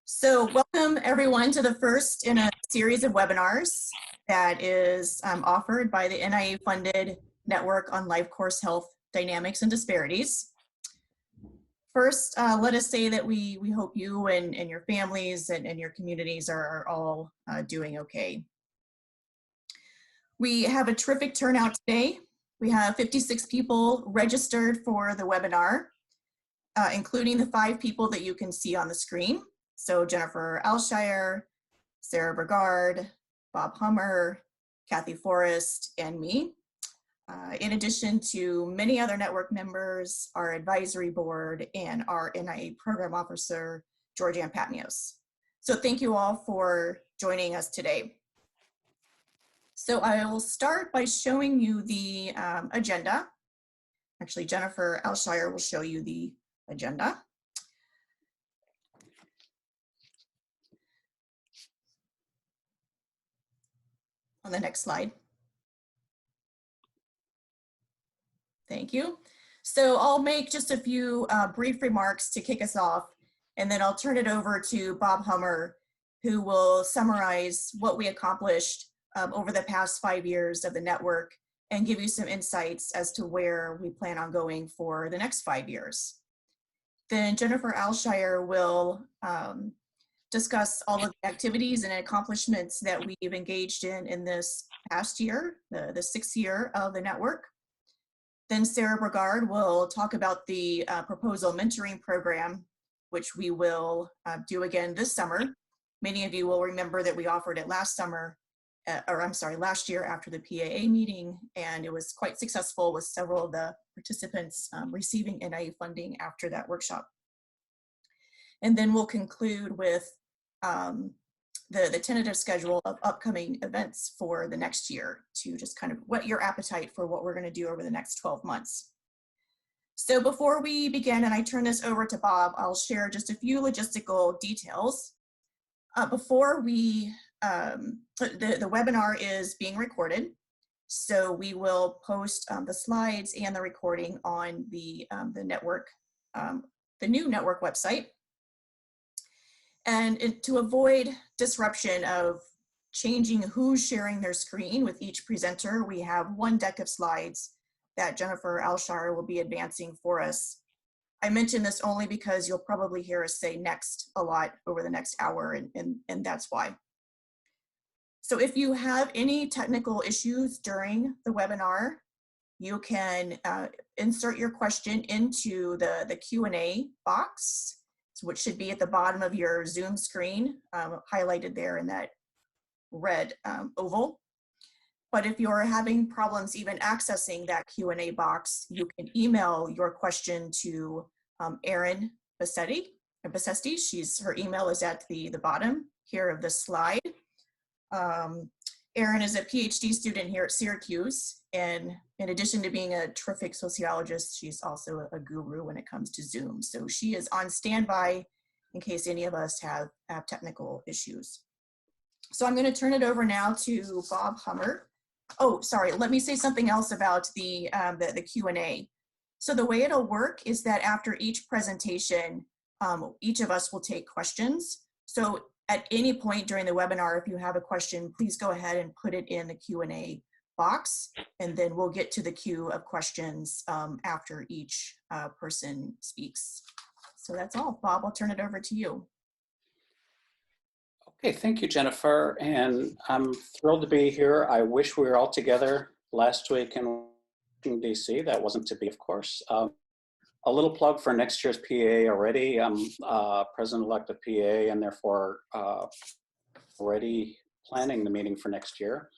So welcome everyone to the first in a series of webinars that is offered by the NIA-funded Network on Life Course Health Dynamics and Disparities. First, let us say that we hope you and your families and your communities are all doing okay. We have a terrific turnout today. We have 56 people registered for the webinar, including the 5 people that you can see on the screen. So Jennifer Ailshire, Sarah Burgard, Bob Hummer, Kathy Forrest, and me. In addition to many other network members, our advisory board, and our NIA program officer, Georgianne Patmios. So thank you all for joining us today. So I will start by showing you the agenda. Actually, Jennifer Ailshire will show you the agenda. On the next slide. Thank you. So I'll make just a few brief remarks to kick us off, and then I'll turn it over to Bob Hummer, who will summarize what we accomplished over the past 5 years of the network and give you some insights as to where we plan on going for the next 5 years. Then Jennifer Ailshire will discuss all of the activities and accomplishments that we've engaged in this past year, the 6th year of the network. Then Sarah Burgard will talk about the proposal mentoring program, which we will do again this summer. Many of you will remember that we offered it last year after the PAA meeting, and it was quite successful with several of the participants receiving NIA funding after that workshop. And then we'll conclude with the tentative schedule of upcoming events for the next year to just kind of whet your appetite for what we're going to do over the next 12 months. So before we begin, and I turn this over to Bob, I'll share just a few logistical details. Before we, the webinar is being recorded, so we will post the slides and the recording on the network, the new network website. And to avoid disruption of changing who's sharing their screen with each presenter, we have one deck of slides that Jennifer Ailshire will be advancing for us. I mention this only because you'll probably hear us say next a lot over the next hour, and that's why. So if you have any technical issues during the webinar, you can insert your question into the Q&A box, which should be at the bottom of your Zoom screen, highlighted there in that red oval. But if you're having problems even accessing that Q&A box, you can email your question to Erin Bassetti. Her email is at the bottom here of this slide. Erin is a PhD student here at Syracuse, and in addition to being a terrific sociologist, she's also a guru when it comes to Zoom. So she is on standby in case any of us have technical issues. So I'm going to turn it over now to Bob Hummer. Oh, sorry, let me say something else about the Q&A. So the way it'll work is that after each presentation, each of us will take questions. So at any point during the webinar, if you have a question, please go ahead and put it in the Q&A box, and then we'll get to the queue of questions after each person speaks. So that's all. Bob, I'll turn it over to you. Okay, thank you, Jennifer, and I'm thrilled to be here. I wish we were all together last week in DC. That wasn't to be, of course. A little plug for next year's PA already. I'm president-elect of PA, and therefore already planning the meeting for next year.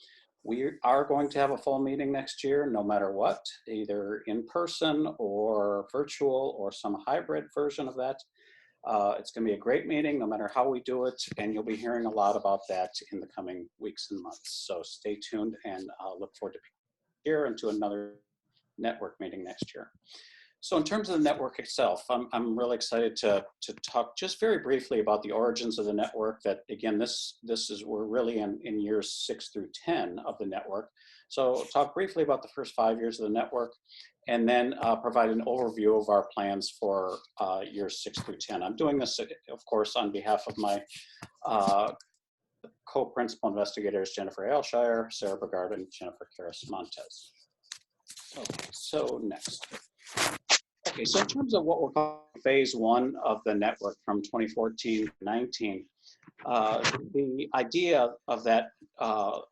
We are going to have a full meeting next year, no matter what, either in person or virtual or some hybrid version of that. It's going to be a great meeting, no matter how we do it, and you'll be hearing a lot about that in the coming weeks and months. So stay tuned, and look forward to being here and to another network meeting next year. So in terms of the network itself, I'm really excited to talk just very briefly about the origins of the network. That again, we're really in years 6 through 10 of the network. So talk briefly about the first 5 years of the network, and then provide an overview of our plans for years 6 through 10. I'm doing this, of course, on behalf of my co-principal investigators, Jennifer Ailshire, Sarah Burgard, and Jennifer Montez. Okay, so next. Okay, so in terms of what we're calling phase 1 of the network from 2014 to 19, the idea of that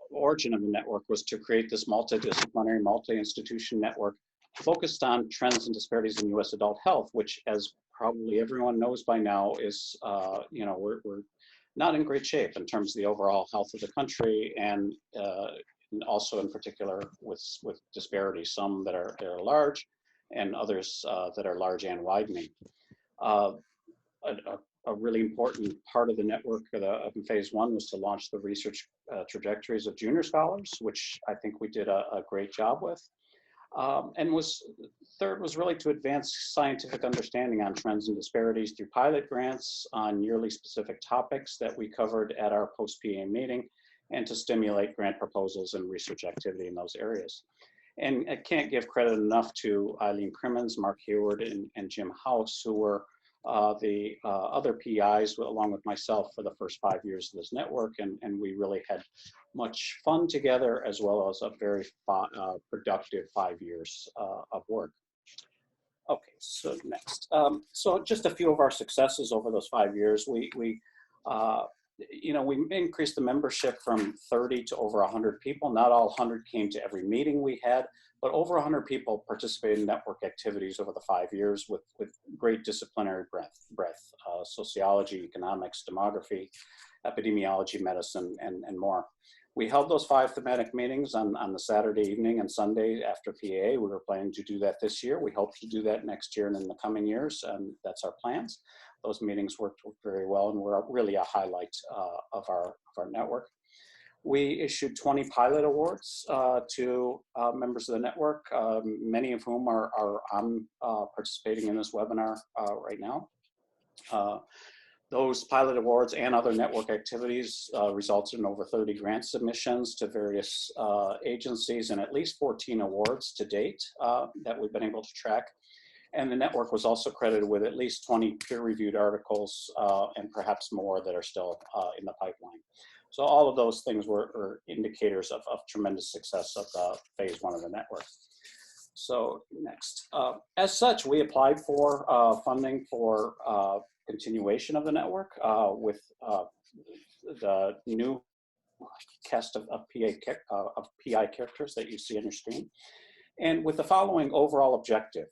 origin of the network was to create this multidisciplinary, multi-institution network focused on trends and disparities in U.S. adult health, which, as probably everyone knows by now, is, we're not in great shape in terms of the overall health of the country, and also in particular with disparities, some that are large and others that are large and widening. A really important part of the network of phase 1 was to launch the research trajectories of junior scholars, which I think we did a great job with. And third was really to advance scientific understanding on trends and disparities through pilot grants on yearly specific topics that we covered at our post-PA meeting, and to stimulate grant proposals and research activity in those areas. And I can't give credit enough to Eileen Crimmins, Mark Hayward, and Jim House, who were the other PIs along with myself for the first 5 years of this network, and we really had much fun together, as well as a very productive 5 years of work. Okay, so next. So just a few of our successes over those 5 years. We increased the membership from 30 to over 100 people. Not all 100 came to every meeting we had, but over 100 people participated in network activities over the 5 years with great disciplinary breadth, sociology, economics, demography, epidemiology, medicine, and more. We held those 5 thematic meetings on the Saturday evening and Sunday after PA. We were planning to do that this year. We hope to do that next year and in the coming years, and that's our plans. Those meetings worked very well and were really a highlight of our network. We issued 20 pilot awards to members of the network, many of whom are participating in this webinar right now. Those pilot awards and other network activities resulted in over 30 grant submissions to various agencies, and at least 14 awards to date that we've been able to track. And the network was also credited with at least 20 peer-reviewed articles and perhaps more that are still in the pipeline. So all of those things were indicators of tremendous success of phase 1 of the network. So next. As such, we applied for funding for continuation of the network with the new cast of PI characters that you see on your screen. And with the following overall objective,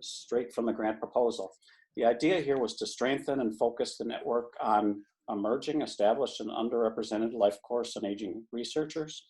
straight from the grant proposal. The idea here was to strengthen and focus the network on emerging, established, and underrepresented life course and aging researchers,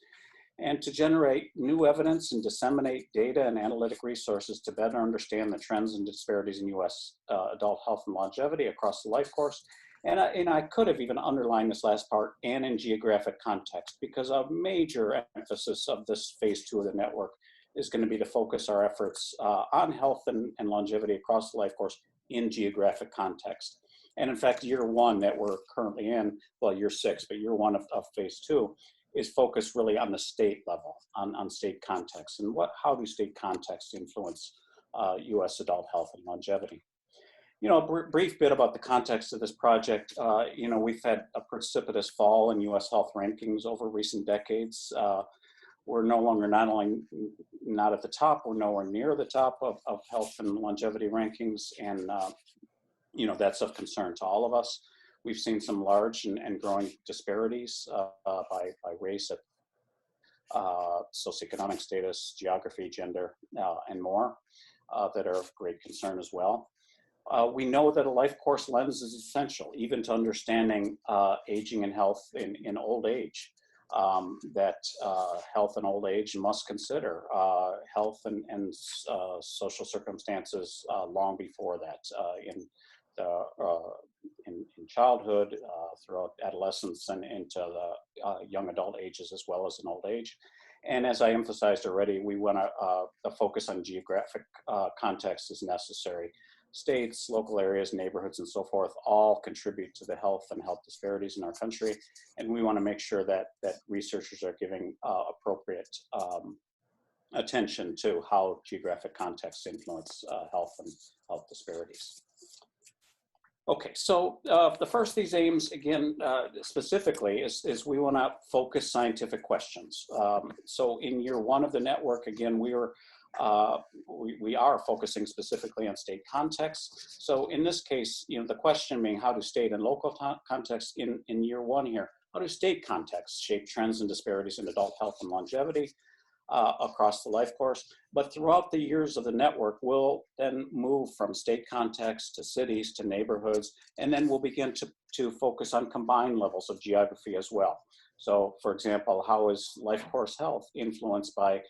and to generate new evidence and disseminate data and analytic resources to better understand the trends and disparities in U.S. Adult health and longevity across the life course. And I could have even underlined this last part, and in geographic context, because a major emphasis of this phase 2 of the network is going to be to focus our efforts on health and longevity across the life course in geographic context. And in fact, year 1 that we're currently in, well, year 6, but year 1 of phase 2 is focused really on the state level, on state context, and how do state contexts influence U.S. adult health and longevity. A brief bit about the context of this project. We've had a precipitous fall in U.S. health rankings over recent decades. We're no longer not at the top, we're nowhere near the top of health and longevity rankings, and that's of concern to all of us. We've seen some large and growing disparities by race, socioeconomic status, geography, gender, and more that are of great concern as well. We know that a life course lens is essential, even to understanding aging and health in old age. That health and old age must consider health and social circumstances long before that, in childhood, throughout adolescence, and into the young adult ages, as well as in old age. And as I emphasized already, we want to focus on geographic context as necessary. States, local areas, neighborhoods, and so forth all contribute to the health and health disparities in our country. And we want to make sure that researchers are giving appropriate attention to how geographic contexts influence health and health disparities. Okay, so the first of these aims, again, specifically, is we want to focus scientific questions. So in year one of the network, again, we are focusing specifically on state contexts. So in this case, the question being, how do state and local contexts in year one here, how do state contexts shape trends and disparities in adult health and longevity across the life course? But throughout the years of the network, we'll then move from state context to cities to neighborhoods, and then we'll begin to focus on combined levels of geography as well. So for example, how is life course health influenced by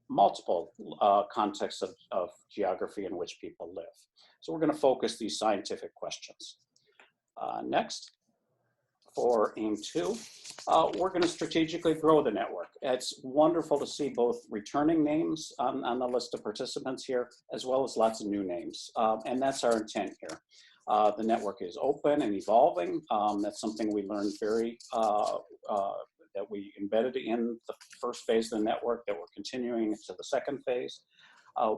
multiple contexts of geography in which people live? So we're going to focus these scientific questions. Next. For aim 2, we're going to strategically grow the network. It's wonderful to see both returning names on the list of participants here, as well as lots of new names. And that's our intent here. The network is open and evolving. That's something we learned that we embedded in the first phase of the network, that we're continuing to the second phase.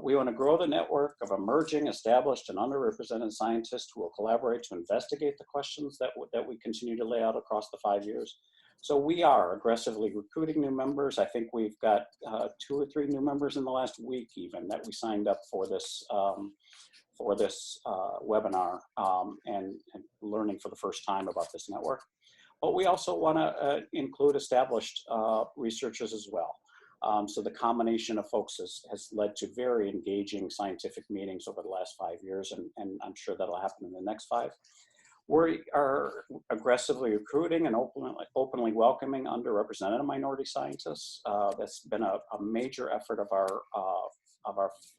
We want to grow the network of emerging, established, and underrepresented scientists who will collaborate to investigate the questions that we continue to lay out across the 5 years. So we are aggressively recruiting new members. I think we've got 2 or 3 new members in the last week even that we signed up for this webinar and learning for the first time about this network. But we also want to include established researchers as well. So the combination of folks has led to very engaging scientific meetings over the last 5 years, and I'm sure that'll happen in the next 5. We are aggressively recruiting and openly welcoming underrepresented minority scientists. That's been a major effort of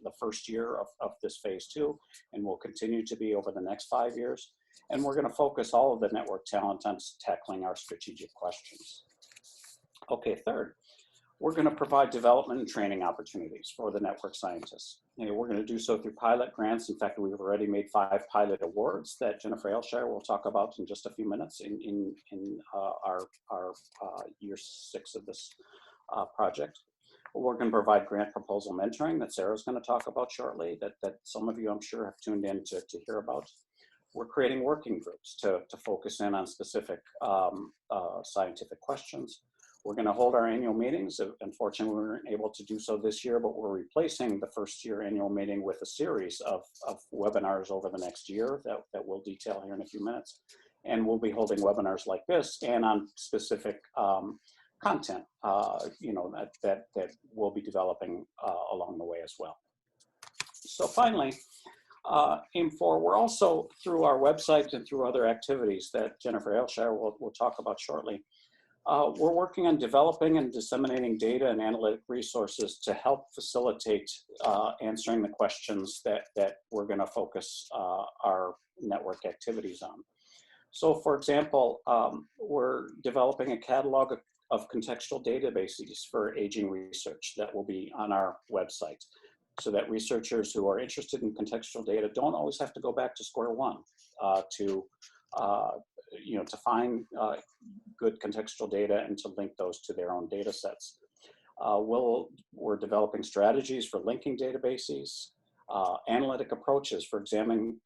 the first year of this phase 2, and will continue to be over the next 5 years. And we're going to focus all of the network talent on tackling our strategic questions. Okay, third. We're going to provide development and training opportunities for the network scientists. We're going to do so through pilot grants. In fact, we've already made 5 pilot awards that Jennifer Ailshire will talk about in just a few minutes in our year 6 of this project. We're going to provide grant proposal mentoring that Sarah's going to talk about shortly, that some of you, I'm sure, have tuned in to hear about. We're creating working groups to focus in on specific scientific questions. We're going to hold our annual meetings. Unfortunately, we weren't able to do so this year, but we're replacing the first year annual meeting with a series of webinars over the next year that we'll detail here in a few minutes. And we'll be holding webinars like this and on specific content, that we'll be developing along the way as well. So finally, aim 4, we're also, through our website and through other activities that Jennifer Ailshire will talk about shortly, we're working on developing and disseminating data and analytic resources to help facilitate answering the questions that we're going to focus our network activities on. So for example, we're developing a catalog of contextual databases for aging research that will be on our website, so that researchers who are interested in contextual data don't always have to go back to square one to find good contextual data and to link those to their own data sets. We're developing strategies for linking databases, analytic approaches for examining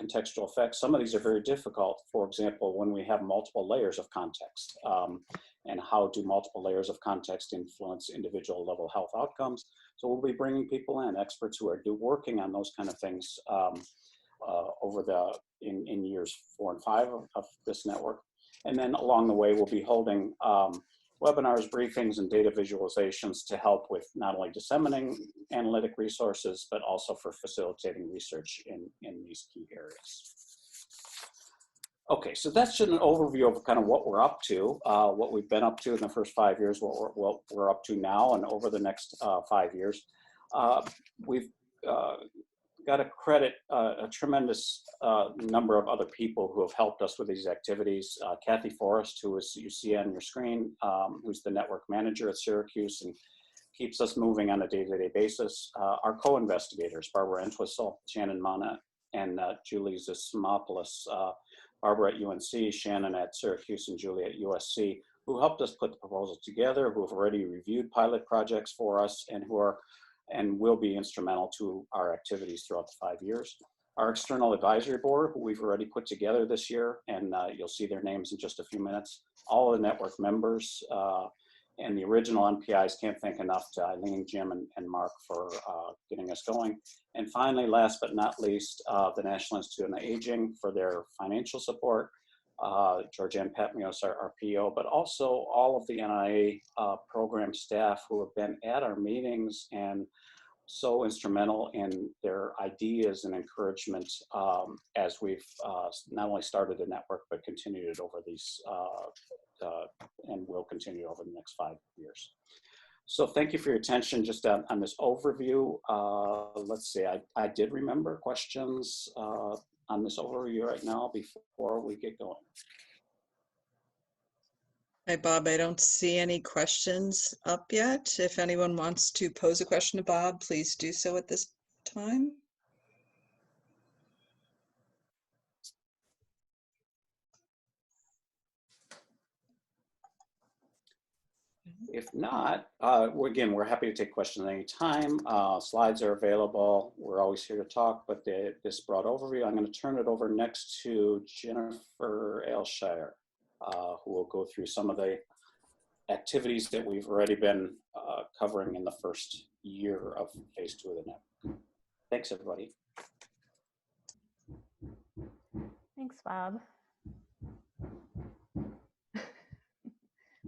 contextual effects. Some of these are very difficult. For example, when we have multiple layers of context, and how do multiple layers of context influence individual level health outcomes. So we'll be bringing people in, experts who are working on those kind of things in years 4 and 5 of this network. And then along the way, we'll be holding webinars, briefings, and data visualizations to help with not only disseminating analytic resources, but also for facilitating research in these key areas. Okay, so that's just an overview of kind of what we're up to, what we've been up to in the first 5 years, what we're up to now and over the next 5 years. We've got to credit a tremendous number of other people who have helped us with these activities. Kathy Forrest, who is, you see on your screen, who's the network manager at Syracuse and keeps us moving on a day-to-day basis. Our co-investigators, Barbara Entwistle, Shannon Mana, and Julie Zismopoulos, Barbara at UNC, Shannon at Syracuse, and Julie at USC, who helped us put the proposal together, who have already reviewed pilot projects for us, and who are and will be instrumental to our activities throughout the 5 years. Our external advisory board, who we've already put together this year, and you'll see their names in just a few minutes. All the network members and the original NPIs, can't thank enough to Eileen, Jim, and Mark for getting us going. And finally, last but not least, the National Institute on Aging for their financial support. Georgianne Patmios, our PO, but also all of the NIA program staff who have been at our meetings and so instrumental in their ideas and encouragement as we've not only started the network, but continued it over these and will continue over the next 5 years. So thank you for your attention just on this overview. Let's see, I did remember questions on this overview right now before we get going. Hi, Bob. I don't see any questions up yet. If anyone wants to pose a question to Bob, please do so at this time. If not, again, we're happy to take questions at any time. Slides are available. We're always here to talk, but this broad overview, I'm going to turn it over next to Jennifer Ailshire, who will go through some of the activities that we've already been covering in the first year of phase 2 of the network. Thanks, everybody. Thanks, Bob.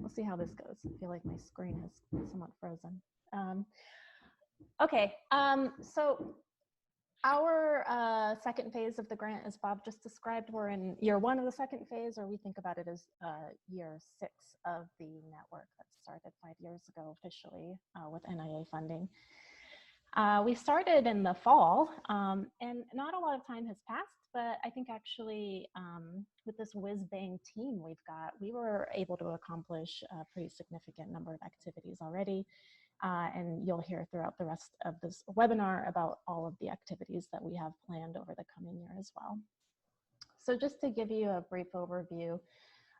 We'll see how this goes. I feel like my screen is somewhat frozen. Okay, so our second phase of the grant, as Bob just described, we're in year 1 of the second phase, or we think about it as year 6 of the network that started 5 years ago officially with NIA funding. We started in the fall, and not a lot of time has passed, but I think actually with this whiz-bang team we've got, we were able to accomplish a pretty significant number of activities already. And you'll hear throughout the rest of this webinar about all of the activities that we have planned over the coming year as well. So just to give you a brief overview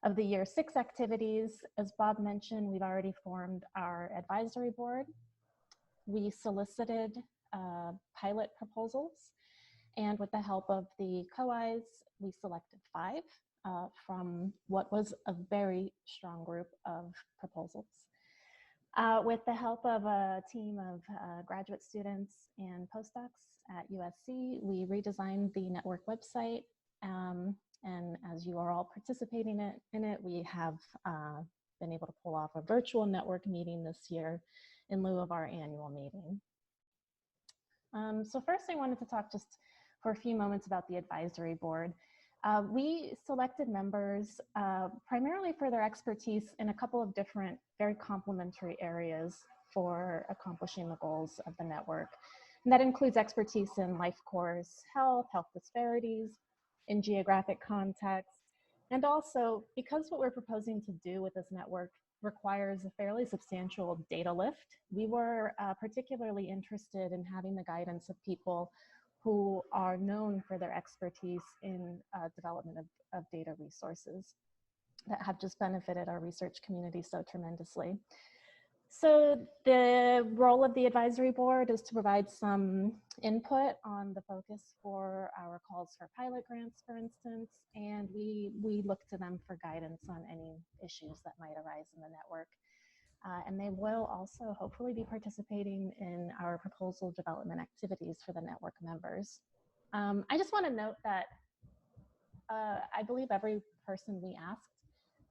of the year 6 activities, as Bob mentioned, we've already formed our advisory board. We solicited pilot proposals, and with the help of the COIs, we selected 5 from what was a very strong group of proposals. With the help of a team of graduate students and postdocs at USC, we redesigned the network website. And as you are all participating in it, we have been able to pull off a virtual network meeting this year in lieu of our annual meeting. So first I wanted to talk just for a few moments about the advisory board. We selected members primarily for their expertise in a couple of different, very complementary areas for accomplishing the goals of the network. And that includes expertise in life course health disparities, in geographic context, and also because what we're proposing to do with this network requires a fairly substantial data lift, we were particularly interested in having the guidance of people who are known for their expertise in development of data resources that have just benefited our research community so tremendously. So the role of the advisory board is to provide some input on the focus for our calls for pilot grants, for instance, and we look to them for guidance on any issues that might arise in the network. And they will also hopefully be participating in our proposal development activities for the network members. I just want to note that I believe every person we asked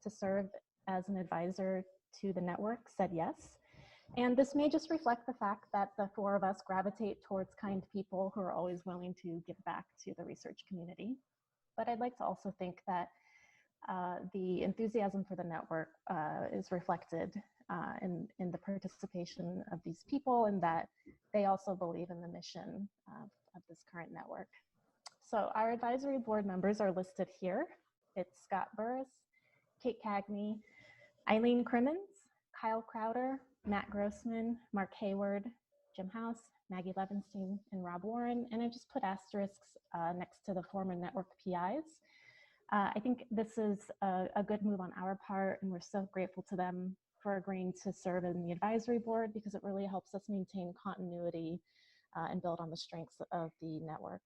to serve as an advisor to the network said yes. And this may just reflect the fact that the 4 of us gravitate towards kind people who are always willing to give back to the research community. But I'd like to also think that the enthusiasm for the network is reflected in the participation of these people, and that they also believe in the mission of this current network. So our advisory board members are listed here. It's Scott Burris, Kate Cagney, Eileen Crimmins, Kyle Crowder, Matt Grossman, Mark Hayward, Jim House, Maggie Levenstein, and Rob Warren. And I just put asterisks next to the former network PIs. I think this is a good move on our part, and we're so grateful to them for agreeing to serve in the advisory board because it really helps us maintain continuity and build on the strengths of the network.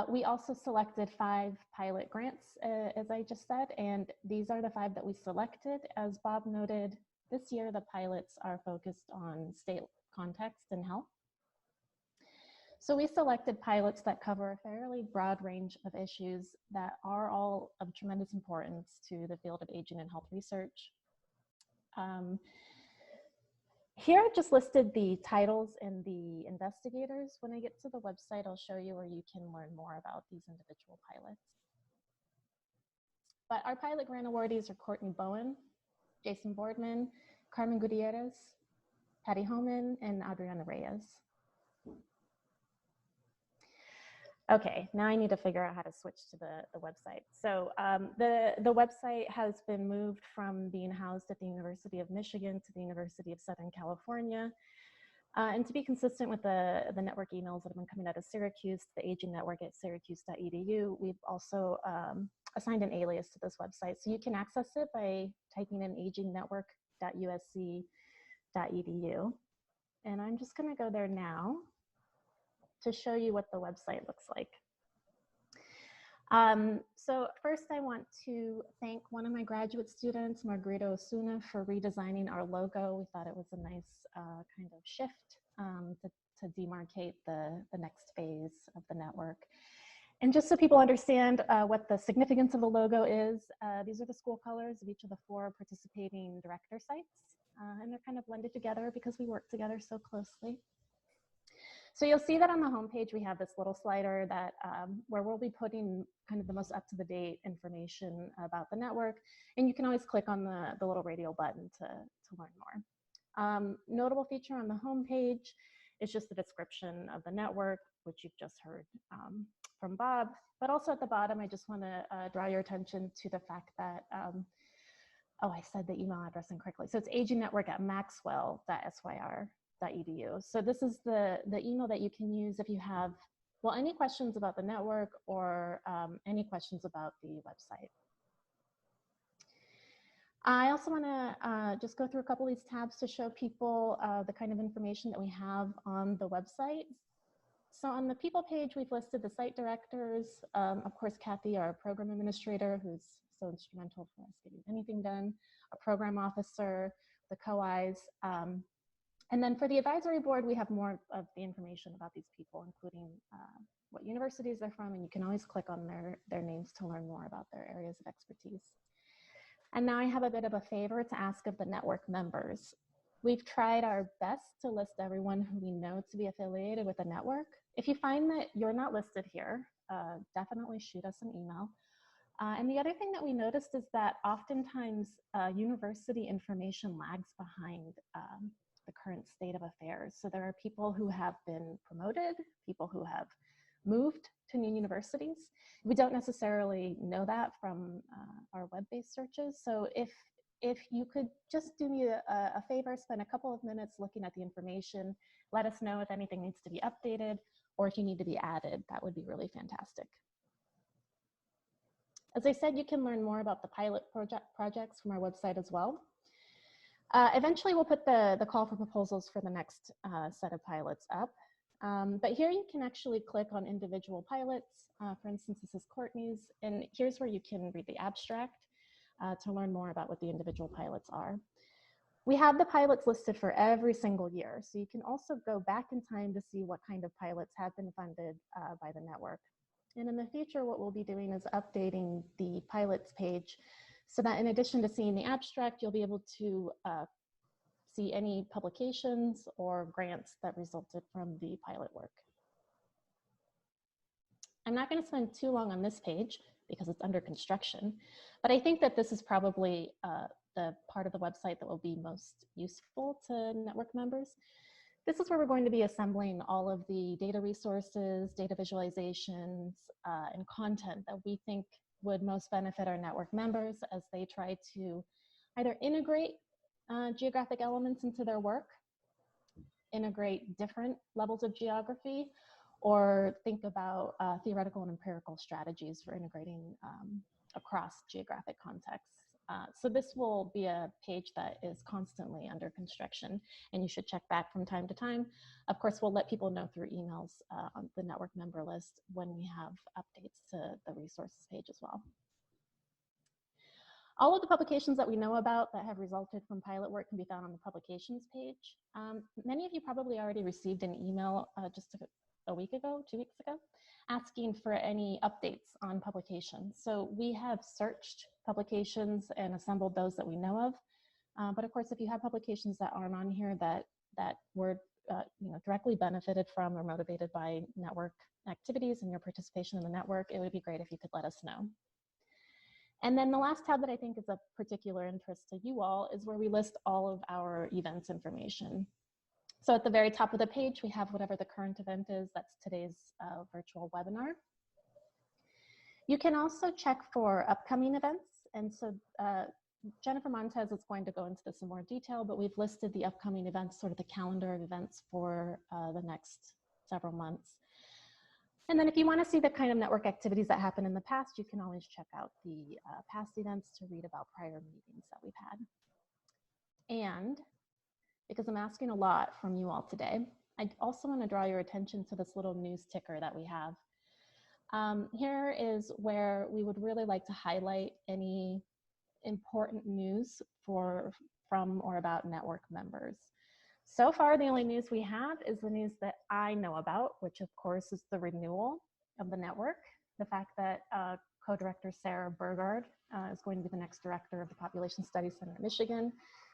We also selected 5 pilot grants, as I just said, and these are the 5 that we selected. As Bob noted, this year the pilots are focused on state context and health. So we selected pilots that cover a fairly broad range of issues that are all of tremendous importance to the field of aging and health research. Here I've just listed the titles and the investigators. When I get to the website, I'll show you where you can learn more about these individual pilots. But our pilot grant awardees are Courtney Bowen, Jason Boardman, Carmen Gutierrez, Patty Homan, and Adriana Reyes. Okay, now I need to figure out how to switch to the website. So the website has been moved from being housed at the University of Michigan to the University of Southern California. And to be consistent with the network emails that have been coming out of Syracuse, the aging network at syracuse.edu, we've also assigned an alias to this website. So you can access it by typing in agingnetwork.usc.edu. And I'm just gonna go there now to show you what the website looks like. So first I want to thank one of my graduate students, Margarita Osuna, for redesigning our logo. We thought it was a nice kind of shift to demarcate the next phase of the network. And just so people understand what the significance of the logo is, these are the school colors of each of the 4 participating director sites. And they're kind of blended together because we work together so closely. So you'll see that on the homepage, we have this little slider that where we'll be putting kind of the most up-to-the-date information about the network. And you can always click on the little radio button to learn more. Notable feature on the homepage is just the description of the network, which you've just heard from Bob. But also at the bottom, I just want to draw your attention to the fact that, oh, I said the email address incorrectly. So it's agingnetwork@maxwell.syr.edu. So this is the email that you can use if you have, well, any questions about the network or any questions about the website. I also want to just go through a couple of these tabs to show people the kind of information that we have on the website. So on the people page, we've listed the site directors, of course, Kathy, our program administrator, who's so instrumental for us getting anything done, a program officer, the co-Is. And then for the advisory board, we have more of the information about these people, including what universities they're from, and you can always click on their names to learn more about their areas of expertise. And now I have a bit of a favor to ask of the network members. We've tried our best to list everyone who we know to be affiliated with the network. If you find that you're not listed here, definitely shoot us an email. And the other thing that we noticed is that oftentimes university information lags behind the current state of affairs. So there are people who have been promoted, people who have moved to new universities. We don't necessarily know that from our web-based searches. So if you could just do me a favor, spend a couple of minutes looking at the information, let us know if anything needs to be updated or if you need to be added, that would be really fantastic. As I said, you can learn more about the pilot projects from our website as well. Eventually, we'll put the call for proposals for the next set of pilots up. But here you can actually click on individual pilots. For instance, this is Courtney's, and here's where you can read the abstract to learn more about what the individual pilots are. We have the pilots listed for every single year, so you can also go back in time to see what kind of pilots have been funded by the network. And in the future, what we'll be doing is updating the pilots page so that in addition to seeing the abstract, you'll be able to see any publications or grants that resulted from the pilot work. I'm not going to spend too long on this page because it's under construction, but I think that this is probably the part of the website that will be most useful to network members. This is where we're going to be assembling all of the data resources, data visualizations, and content that we think would most benefit our network members as they try to either integrate geographic elements into their work, integrate different levels of geography, or think about theoretical and empirical strategies for integrating across geographic contexts. So this will be a page that is constantly under construction, and you should check back from time to time. Of course, we'll let people know through emails on the network member list when we have updates to the resources page as well. All of the publications that we know about that have resulted from pilot work can be found on the publications page. Many of you probably already received an email just a week ago, 2 weeks ago, asking for any updates on publications. So we have searched publications and assembled those that we know of. But of course, if you have publications that aren't on here that were directly benefited from or motivated by network activities and your participation in the network, it would be great if you could let us know. And then the last tab that I think is of particular interest to you all is where we list all of our events information. So at the very top of the page, we have whatever the current event is. That's today's virtual webinar. You can also check for upcoming events. And so Jennifer Montez is going to go into this in more detail, but we've listed the upcoming events, sort of the calendar of events for the next several months. And then if you want to see the kind of network activities that happened in the past, you can always check out the past events to read about prior meetings that we've had. And because I'm asking a lot from you all today, I also want to draw your attention to this little news ticker that we have. Here is where we would really like to highlight any important news from or about network members. So far, the only news we have is the news that I know about, which of course is the renewal of the network. The fact that co-director Sarah Burgard is going to be the next director of the Population Studies Center in Michigan,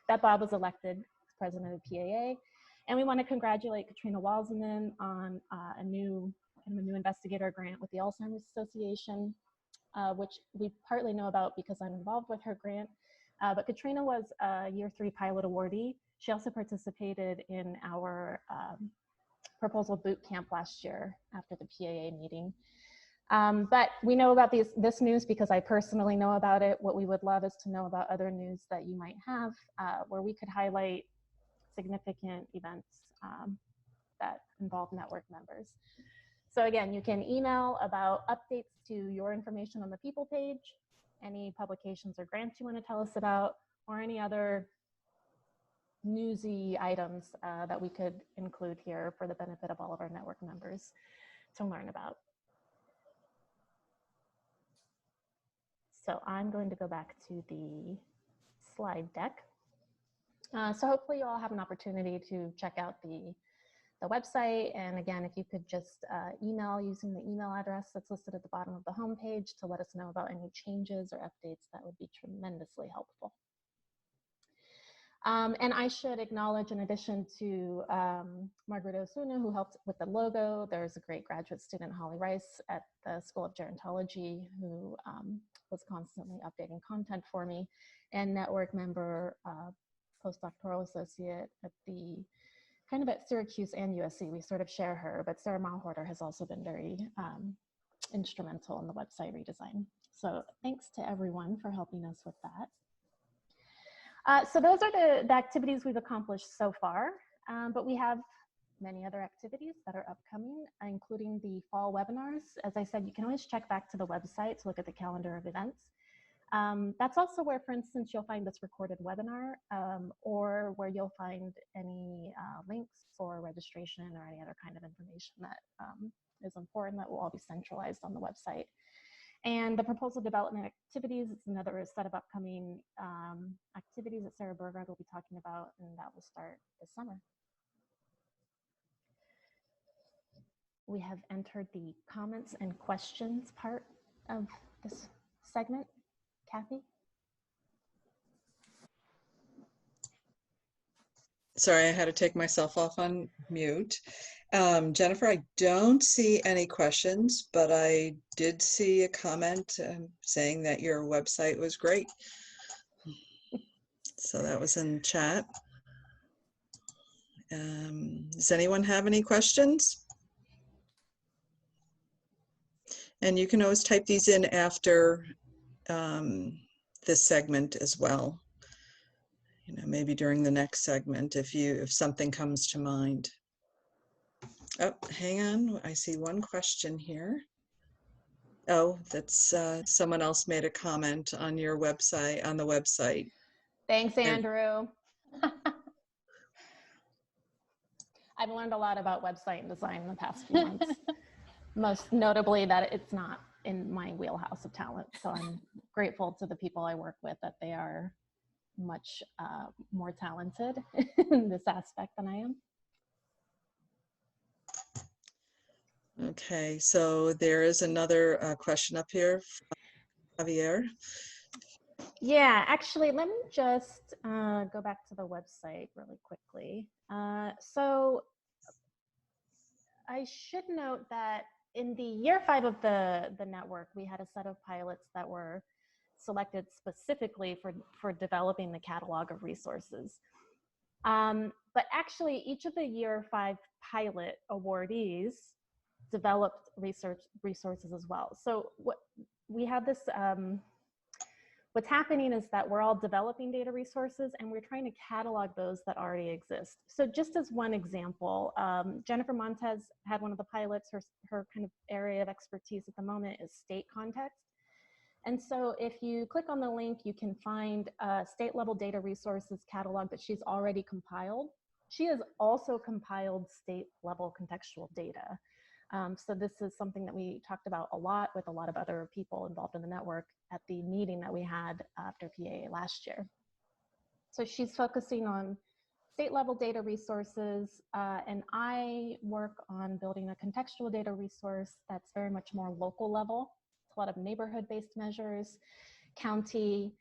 that Bob was elected as president of PAA. And we want to congratulate Katrina Walzeman on a new investigator grant with the Alzheimer's Association, which we partly know about because I'm involved with her grant. But Katrina was a year 3 pilot awardee. She also participated in our proposal boot camp last year after the PAA meeting. But we know about this news because I personally know about it. What we would love is to know about other news that you might have where we could highlight significant events that involve network members. So again, you can email about updates to your information on the people page, any publications or grants you want to tell us about, or any other newsy items that we could include here for the benefit of all of our network members to learn about. So I'm going to go back to the slide deck. So hopefully you all have an opportunity to check out the website. And again, if you could just email using the email address that's listed at the bottom of the homepage to let us know about any changes or updates, that would be tremendously helpful. And I should acknowledge, in addition to Margaret Osuna, who helped with the logo, there's a great graduate student, Holly Rice, at the School of Gerontology, who was constantly updating content for me, and network member, postdoctoral associate at the kind of at Syracuse and USC. We sort of share her, but Sarah Malhorter has also been very instrumental in the website redesign. So thanks to everyone for helping us with that. So those are the activities we've accomplished so far, but we have many other activities that are upcoming, including the fall webinars. As I said, you can always check back to the website to look at the calendar of events. That's also where, for instance, you'll find this recorded webinar, or where you'll find any links for registration or any other kind of information that is important that will all be centralized on the website. And the proposal development activities, it's another set of upcoming activities that Sarah Burgard will be talking about, and that will start this summer. We have entered the comments and questions part of this segment. Kathy? Sorry, I had to take myself off on mute. Jennifer, I don't see any questions, but I did see a comment saying that your website was great. So that was in chat. Does anyone have any questions? And you can always type these in after this segment as well. You know, maybe during the next segment if something comes to mind. Oh, hang on. I see one question here. Oh, that's someone else made a comment on your website, on the website. Thanks, Andrew. I've learned a lot about website design in the past few months. Most notably that it's not in my wheelhouse of talent. So I'm grateful to the people I work with that they are much more talented in this aspect than I am. Okay, so there is another question up here from Javier. Yeah, actually, let me just go back to the website really quickly. So I should note that in the year 5 of the network, we had a set of pilots that were selected specifically for developing the catalog of resources. But actually, each of the year 5 pilot awardees developed resources as well. So what we have this, what's happening is that we're all developing data resources and we're trying to catalog those that already exist. So just as one example, Jennifer Montez had one of the pilots, her kind of area of expertise at the moment is state context. And so if you click on the link, you can find a state level data resources catalog that she's already compiled. She has also compiled state level contextual data. So this is something that we talked about a lot with a lot of other people involved in the network at the meeting that we had after PAA last year. So she's focusing on state level data resources, and I work on building a contextual data resource that's very much more local level. It's a lot of neighborhood-based measures, county.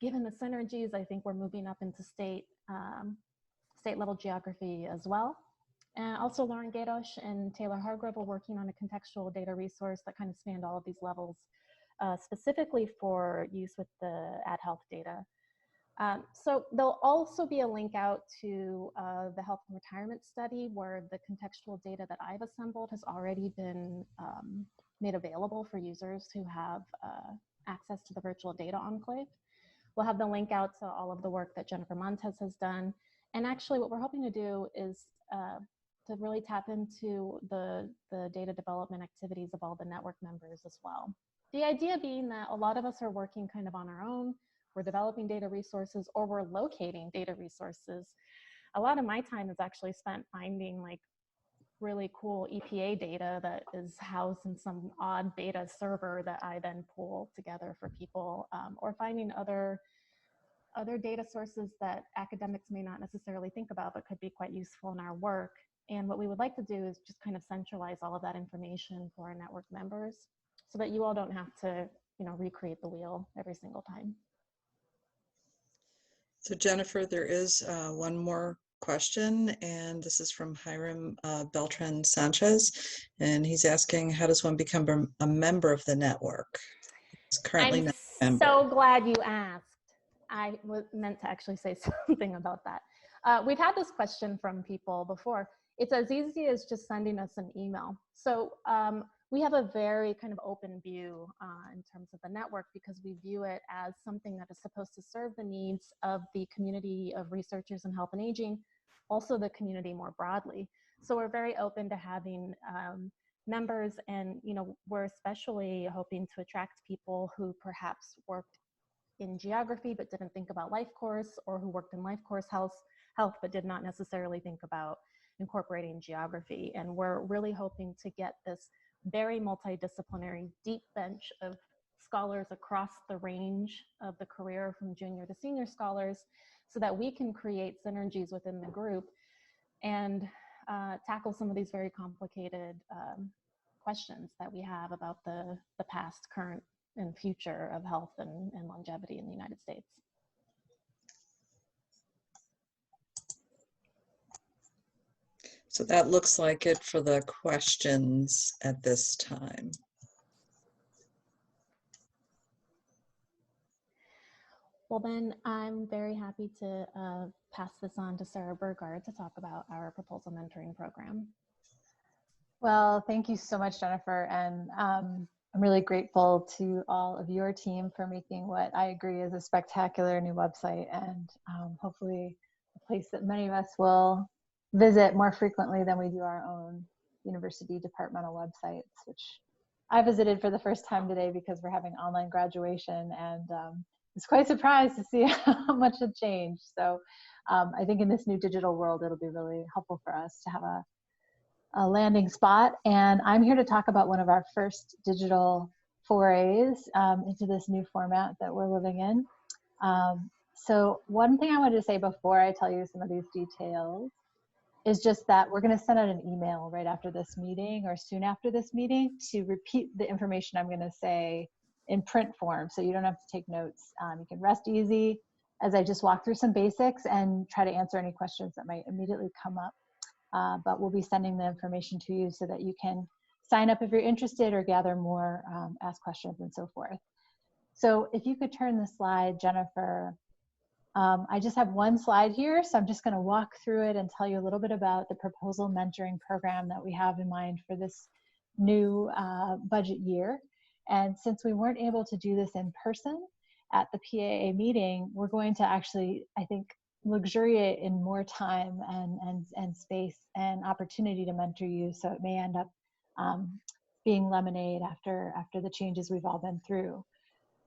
Given the synergies, I think we're moving up into state level geography as well. And also Lauren Gadosh and Taylor Hargrove are working on a contextual data resource that kind of spanned all of these levels, specifically for use with the ad health data. So there'll also be a link out to the health and retirement study where the contextual data that I've assembled has already been made available for users who have access to the virtual data enclave. We'll have the link out to all of the work that Jennifer Montez has done. And actually what we're hoping to do is to really tap into the data development activities of all the network members as well. The idea being that a lot of us are working kind of on our own, we're developing data resources or we're locating data resources. A lot of my time is actually spent finding like really cool EPA data that is housed in some odd beta server that I then pull together for people, or finding other data sources that academics may not necessarily think about but could be quite useful in our work. And what we would like to do is just kind of centralize all of that information for our network members so that you all don't have to, you know, recreate the wheel every single time. So Jennifer, there is one more question, and this is from Hiram Beltran Sanchez, and he's asking, how does one become a member of the network? He's currently not a member. So glad you asked. I meant to actually say something about that. We've had this question from people before. It's as easy as just sending us an email. So we have a very kind of open view in terms of the network because we view it as something that is supposed to serve the needs of the community of researchers in health and aging, also the community more broadly. So we're very open to having members, and you know, we're especially hoping to attract people who perhaps worked in geography but didn't think about life course, or who worked in life course health but did not necessarily think about incorporating geography. And we're really hoping to get this very multidisciplinary deep bench of scholars across the range of the career from junior to senior scholars so that we can create synergies within the group and tackle some of these very complicated questions that we have about the past, current, and future of health and longevity in the United States. So that looks like it for the questions at this time. Well, then I'm very happy to pass this on to Sarah Burgard to talk about our proposal mentoring program. Well, thank you so much, Jennifer. And I'm really grateful to all of your team for making what I agree is a spectacular new website, and hopefully a place that many of us will visit more frequently than we do our own university departmental websites, which I visited for the first time today because we're having online graduation, and was quite surprised to see how much had changed. So I think in this new digital world, it'll be really helpful for us to have a landing spot. And I'm here to talk about one of our first digital forays into this new format that we're living in. So one thing I wanted to say before I tell you some of these details is just that we're going to send out an email right after this meeting or soon after this meeting to repeat the information I'm going to say in print form, so you don't have to take notes. You can rest easy as I just walk through some basics and try to answer any questions that might immediately come up. But we'll be sending the information to you so that you can sign up if you're interested or gather more, ask questions and so forth. So if you could turn the slide, Jennifer. I just have one slide here, so I'm just going to walk through it and tell you a little bit about the proposal mentoring program that we have in mind for this new budget year. And since we weren't able to do this in person at the PAA meeting, we're going to actually, I think, luxuriate in more time and space and opportunity to mentor you. So it may end up being lemonade after the changes we've all been through.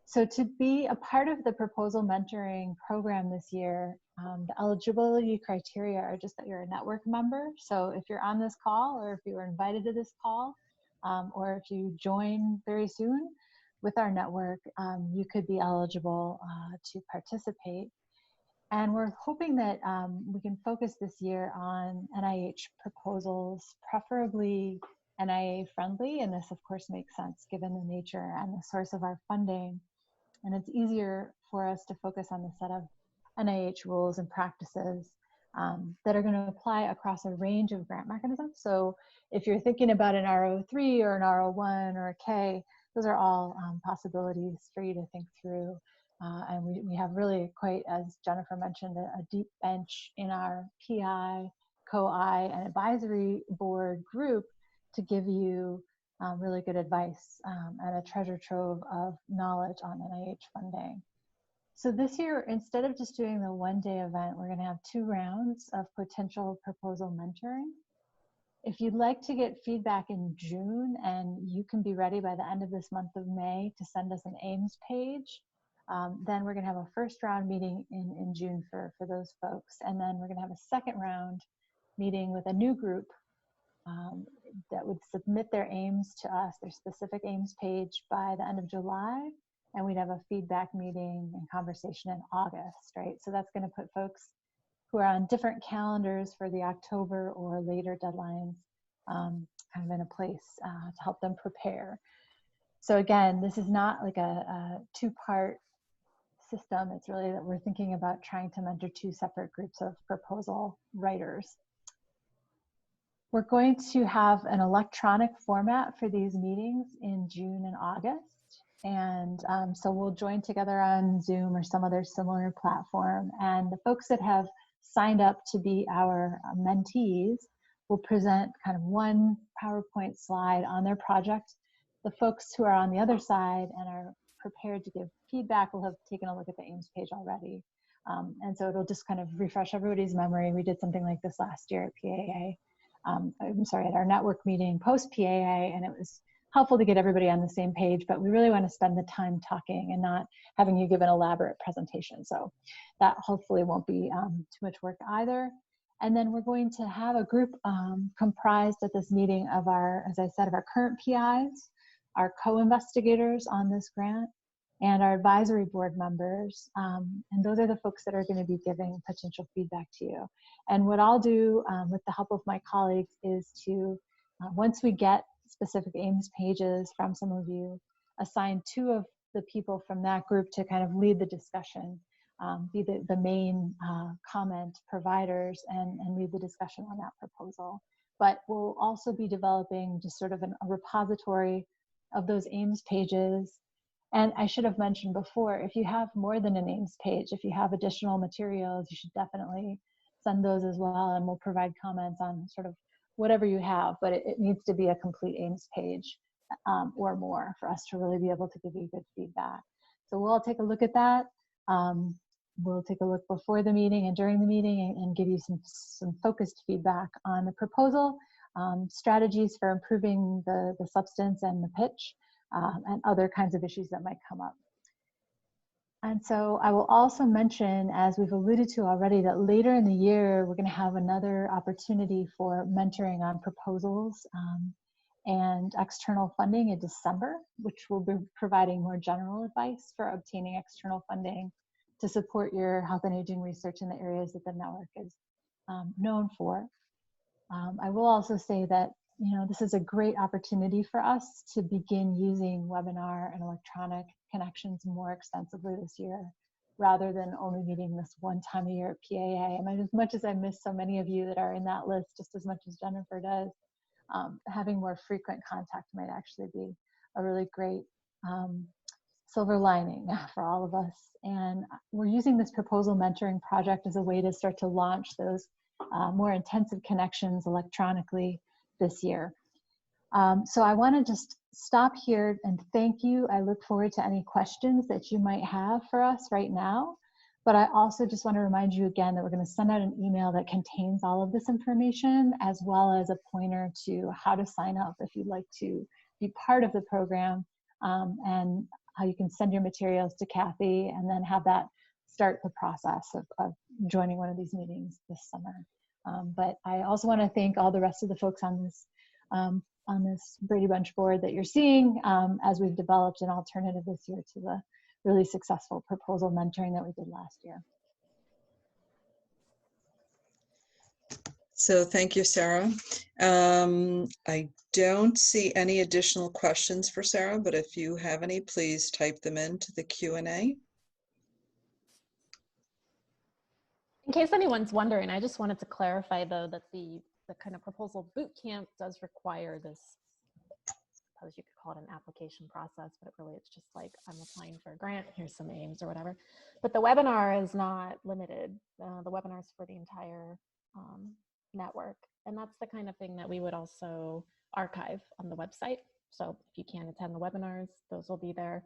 So to be a part of the proposal mentoring program this year, the eligibility criteria are just that you're a network member. So if you're on this call, or if you were invited to this call, or if you join very soon with our network, you could be eligible to participate. And we're hoping that we can focus this year on NIH proposals, preferably NIA friendly. And this of course makes sense given the nature and the source of our funding. And it's easier for us to focus on the set of NIH rules and practices that are going to apply across a range of grant mechanisms. So if you're thinking about an R03 or an R01 or a K, those are all possibilities for you to think through. And we have really quite, as Jennifer mentioned, a deep bench in our PI, co-I, and advisory board group to give you really good advice and a treasure trove of knowledge on NIH funding. So this year, instead of just doing the one-day event, we're going to have 2 rounds of potential proposal mentoring. If you'd like to get feedback in June, and you can be ready by the end of this month of May to send us an Ames page, then we're going to have a first round meeting in June for those folks. And then we're going to have a second round meeting with a new group that would submit their aims to us, their specific aims page, by the end of July, and we'd have a feedback meeting and conversation in August, right? So that's going to put folks who are on different calendars for the October or later deadlines kind of in a place to help them prepare. So again, this is not like a 2-part system. It's really that we're thinking about trying to mentor 2 separate groups of proposal writers. We're going to have an electronic format for these meetings in June and August. And so we'll join together on Zoom or some other similar platform. And the folks that have signed up to be our mentees will present kind of one PowerPoint slide on their project. The folks who are on the other side and are prepared to give feedback will have taken a look at the Ames page already. And so it'll just kind of refresh everybody's memory. We did something like this last year at PAA. At our network meeting post PAA, and it was helpful to get everybody on the same page, but we really want to spend the time talking and not having you give an elaborate presentation. So that hopefully won't be too much work either. And then we're going to have a group comprised at this meeting of our, as I said, of our current PIs, our co-investigators on this grant, and our advisory board members. And those are the folks that are going to be giving potential feedback to you. And what I'll do with the help of my colleagues is to, once we get specific Ames pages from some of you, assign 2 of the people from that group to kind of lead the discussion, be the main comment providers and lead the discussion on that proposal. But we'll also be developing just sort of a repository of those Ames pages And I should have mentioned before, if you have more than a names page, if you have additional materials, you should definitely send those as well, and we'll provide comments on sort of whatever you have, but it needs to be a complete aims page or more for us to really be able to give you good feedback. So we'll all take a look at that. We'll take a look before the meeting and during the meeting and give you some focused feedback on the proposal, strategies for improving the substance and the pitch, and other kinds of issues that might come up. And so I will also mention, as we've alluded to already, that later in the year, we're going to have another opportunity for mentoring on proposals and external funding in December, which will be providing more general advice for obtaining external funding to support your health and aging research in the areas that the network is known for. I will also say that, you know, this is a great opportunity for us to begin using webinar and electronic connections more extensively this year, rather than only meeting this one time a year at PAA. And as much as I miss so many of you that are in that list, just as much as Jennifer does, having more frequent contact might actually be a really great silver lining for all of us. And we're using this proposal mentoring project as a way to start to launch those more intensive connections electronically this year. So I want to just stop here and thank you. I look forward to any questions that you might have for us right now. But I also just want to remind you again that we're going to send out an email that contains all of this information, as well as a pointer to how to sign up if you'd like to be part of the program, and how you can send your materials to Kathy and then have that start the process of joining one of these meetings this summer. But I also want to thank all the rest of the folks on this Brady Bunch board that you're seeing, as we've developed an alternative this year to the really successful proposal mentoring that we did last year. So thank you, Sarah. I don't see any additional questions for Sarah, but if you have any, please type them into the Q&A. In case anyone's wondering, I just wanted to clarify, though, that the kind of proposal boot camp does require this, I suppose you could call it an application process, but really it's just like, I'm applying for a grant, here's some aims or whatever. But the webinar is not limited. The webinar is for the entire network. And that's the kind of thing that we would also archive on the website. So if you can't attend the webinars, those will be there.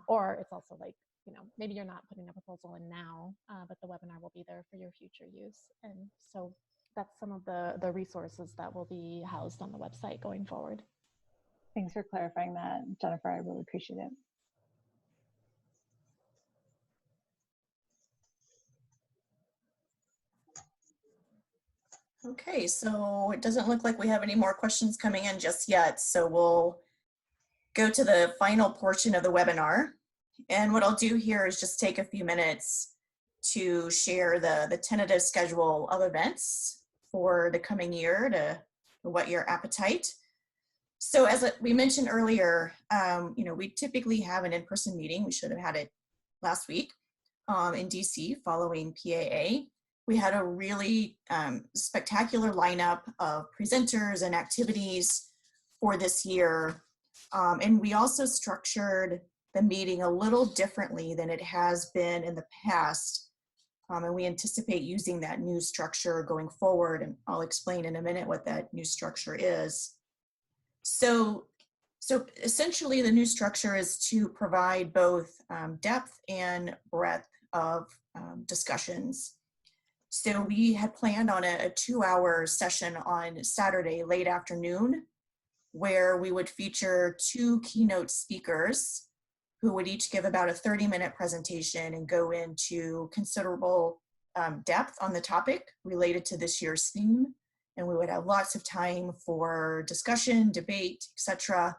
Or it's also like, you know, maybe you're not putting a proposal in now, but the webinar will be there for your future use. And so that's some of the resources that will be housed on the website going forward. Thanks for clarifying that, Jennifer. I really appreciate it. Okay, so it doesn't look like we have any more questions coming in just yet. So we'll go to the final portion of the webinar. And what I'll do here is just take a few minutes to share the tentative schedule of events for the coming year to whet your appetite. So as we mentioned earlier, you know, we typically have an in-person meeting. We should have had it last week in DC following PAA. We had a really spectacular lineup of presenters and activities for this year. And we also structured the meeting a little differently than it has been in the past. And we anticipate using that new structure going forward. And I'll explain in a minute what that new structure is. So essentially the new structure is to provide both depth and breadth of discussions. So we had planned on a 2-hour session on Saturday late afternoon, where we would feature 2 keynote speakers who would each give about a 30-minute presentation and go into considerable depth on the topic related to this year's theme. And we would have lots of time for discussion, debate, etc.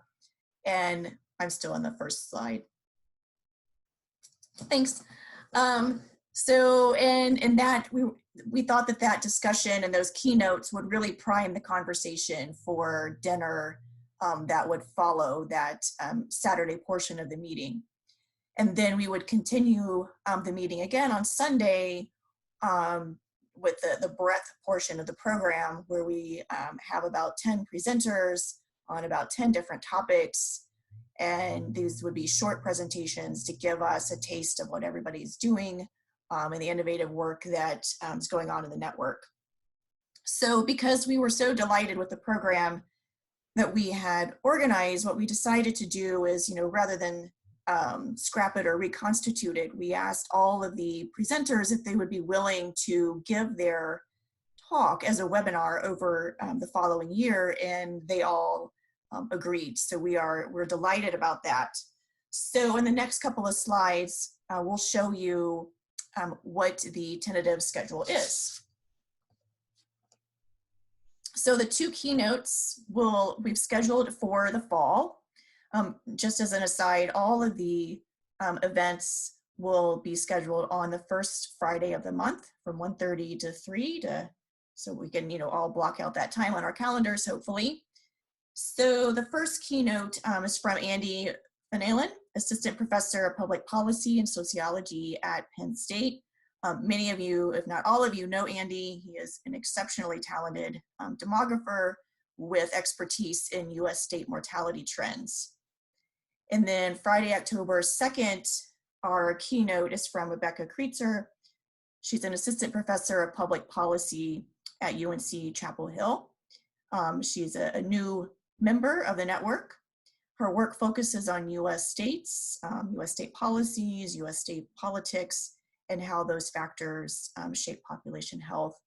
And I'm still on the first slide. Thanks. So in that, we thought that discussion and those keynotes would really prime the conversation for dinner that would follow that Saturday portion of the meeting. And then we would continue the meeting again on Sunday with the breadth portion of the program, where we have about 10 presenters on about 10 different topics. And these would be short presentations to give us a taste of what everybody's doing and the innovative work that is going on in the network. So because we were so delighted with the program that we had organized, what we decided to do is, rather than scrap it or reconstitute it, we asked all of the presenters if they would be willing to give their talk as a webinar over the following year, and they all agreed. So we're delighted about that. So in the next couple of slides, we'll show you what the tentative schedule is. So the 2 keynotes we've scheduled for the fall. Just as an aside, all of the events will be scheduled on the first Friday of the month from 1:30 to 3 so we can all block out that time on our calendars, hopefully. So the first keynote is from Andy Van Allen, Assistant Professor of Public Policy and Sociology at Penn State. Many of you, if not all of you, know Andy. He is an exceptionally talented demographer with expertise in US state mortality trends. And then Friday, October 2nd, our keynote is from Rebecca Kreitzer. She's an Assistant Professor of Public Policy at UNC Chapel Hill. She's a new member of the network. Her work focuses on US states, US state policies, US state politics, and how those factors shape population health,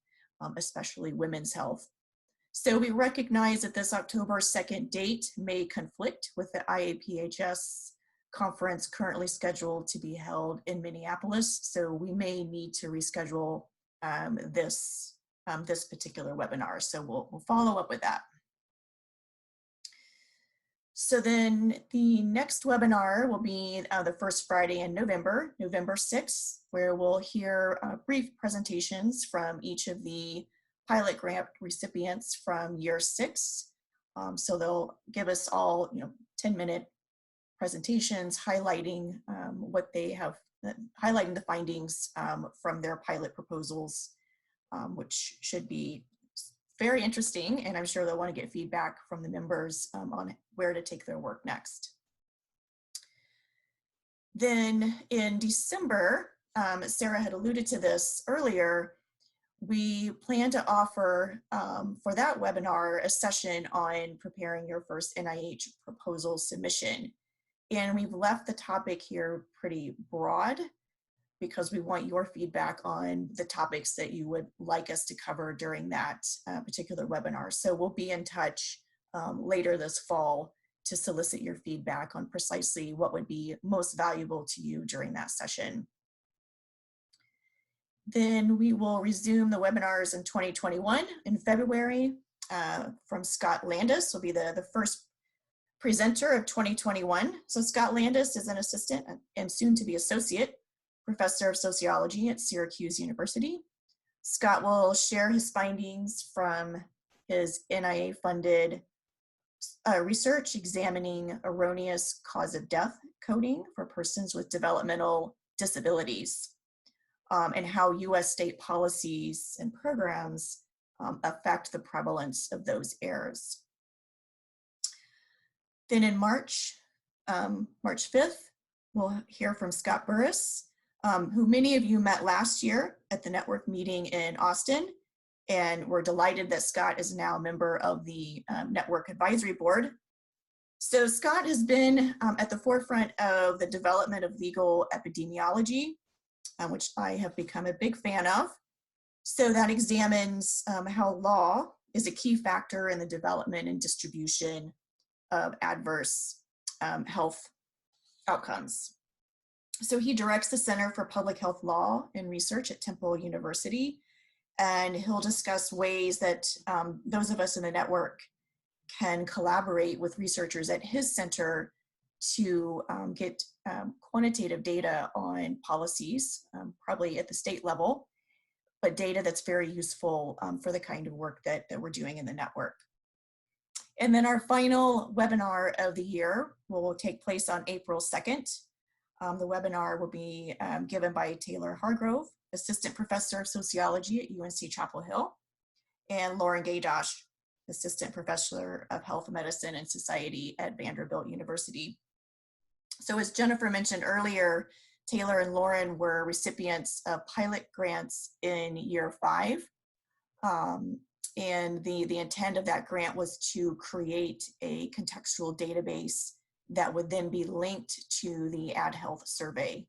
especially women's health. So we recognize that this October 2nd date may conflict with the IAPHS conference currently scheduled to be held in Minneapolis. So we may need to reschedule this particular webinar. So we'll follow up with that. So then the next webinar will be the first Friday in November, November 6th, where we'll hear brief presentations from each of the pilot grant recipients from year 6. So they'll give us all 10-minute presentations highlighting what they have, highlighting the findings from their pilot proposals, which should be very interesting, and I'm sure they'll want to get feedback from the members on where to take their work next. Then in December, Sarah had alluded to this earlier, we plan to offer for that webinar a session on preparing your first NIH proposal submission. And we've left the topic here pretty broad because we want your feedback on the topics that you would like us to cover during that particular webinar. So we'll be in touch later this fall to solicit your feedback on precisely what would be most valuable to you during that session. Then we will resume the webinars in 2021 in February from Scott Landis will be the first presenter of 2021. So Scott Landis is an assistant and soon to be associate professor of sociology at Syracuse University. Scott will share his findings from his NIA-funded research examining erroneous cause of death coding for persons with developmental disabilities and how US state policies and programs affect the prevalence of those errors. Then in March 5th, we'll hear from Scott Burris, who many of you met last year at the network meeting in Austin. And we're delighted that Scott is now a member of the Network Advisory Board. So Scott has been at the forefront of the development of legal epidemiology, which I have become a big fan of. So that examines how law is a key factor in the development and distribution of adverse health outcomes. So he directs the Center for Public Health Law and Research at Temple University, and he'll discuss ways that those of us in the network can collaborate with researchers at his center to get quantitative data on policies, probably at the state level, but data that's very useful for the kind of work that we're doing in the network. And then our final webinar of the year will take place on April 2nd. The webinar will be given by Taylor Hargrove, Assistant Professor of Sociology at UNC Chapel Hill, and Lauren Gaydosh, Assistant Professor of Health Medicine and Society at Vanderbilt University. So as Jennifer mentioned earlier, Taylor and Lauren were recipients of pilot grants in year 5. And the intent of that grant was to create a contextual database that would then be linked to the Ad Health survey.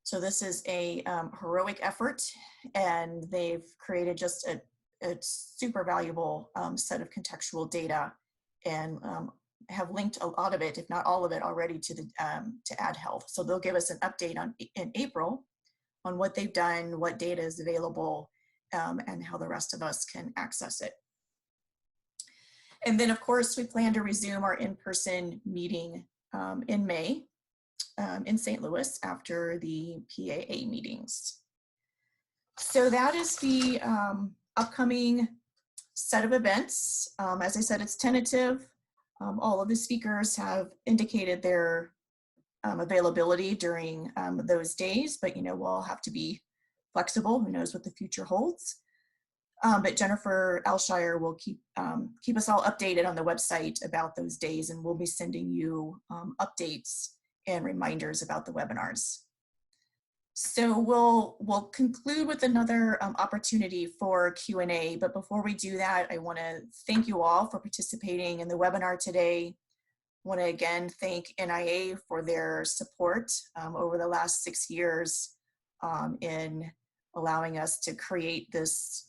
So this is a heroic effort, and they've created just a super valuable set of contextual data, and have linked a lot of it, if not all of it, already to the to Ad Health. So they'll give us an update in April on what they've done, what data is available, and how the rest of us can access it. And then, of course, we plan to resume our in-person meeting in May in St. Louis after the PAA meetings. So that is the upcoming set of events. As I said, it's tentative. All of the speakers have indicated their availability during those days, but we'll all have to be flexible. Who knows what the future holds? But Jennifer Ailshire will keep us all updated on the website about those days, and we'll be sending you updates and reminders about the webinars. So we'll conclude with another opportunity for Q&A, but before we do that, I want to thank you all for participating in the webinar today. I want to again thank NIA for their support over the last 6 years in allowing us to create this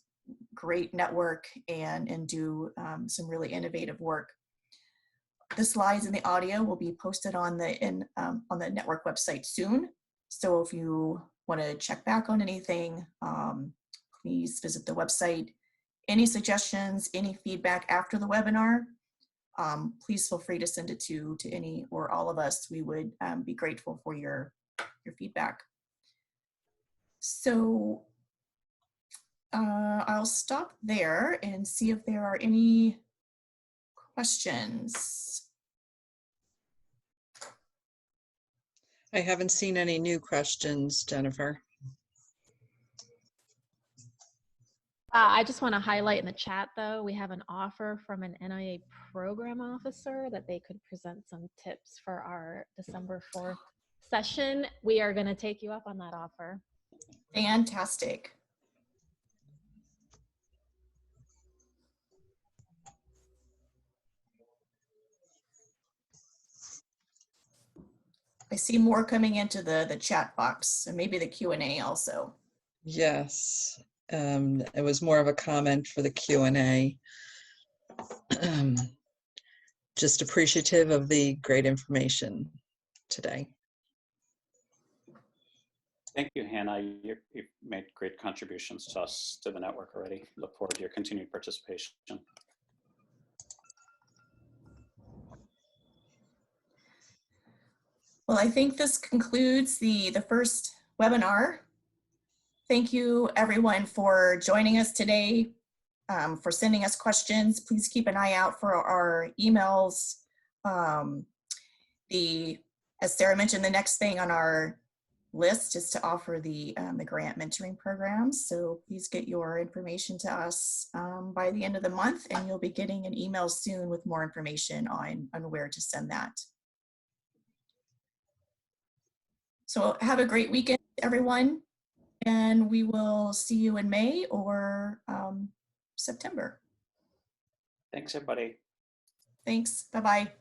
great network and do some really innovative work. The slides and the audio will be posted on the network website soon. So if you want to check back on anything, please visit the website. Any suggestions, any feedback after the webinar, please feel free to send it to any or all of us. We would be grateful for your feedback. So I'll stop there and see if there are any questions. I haven't seen any new questions, Jennifer. I just want to highlight in the chat, though, we have an offer from an NIA program officer that they could present some tips for our December 4th session. We are going to take you up on that offer. Fantastic. I see more coming into the chat box, and maybe the Q&A also. Yes, it was more of a comment for the Q&A. Just appreciative of the great information today. Thank you, Hannah. You've made great contributions to us, to the network already. Look forward to your continued participation. Well, I think this concludes the first webinar. Thank you, everyone, for joining us today, for sending us questions. Please keep an eye out for our emails. As Sarah mentioned, the next thing on our list is to offer the grant mentoring program. So please get your information to us by the end of the month, and you'll be getting an email soon with more information on where to send that. So have a great weekend, everyone, and we will see you in May or September. Thanks, everybody. Thanks. Bye-bye.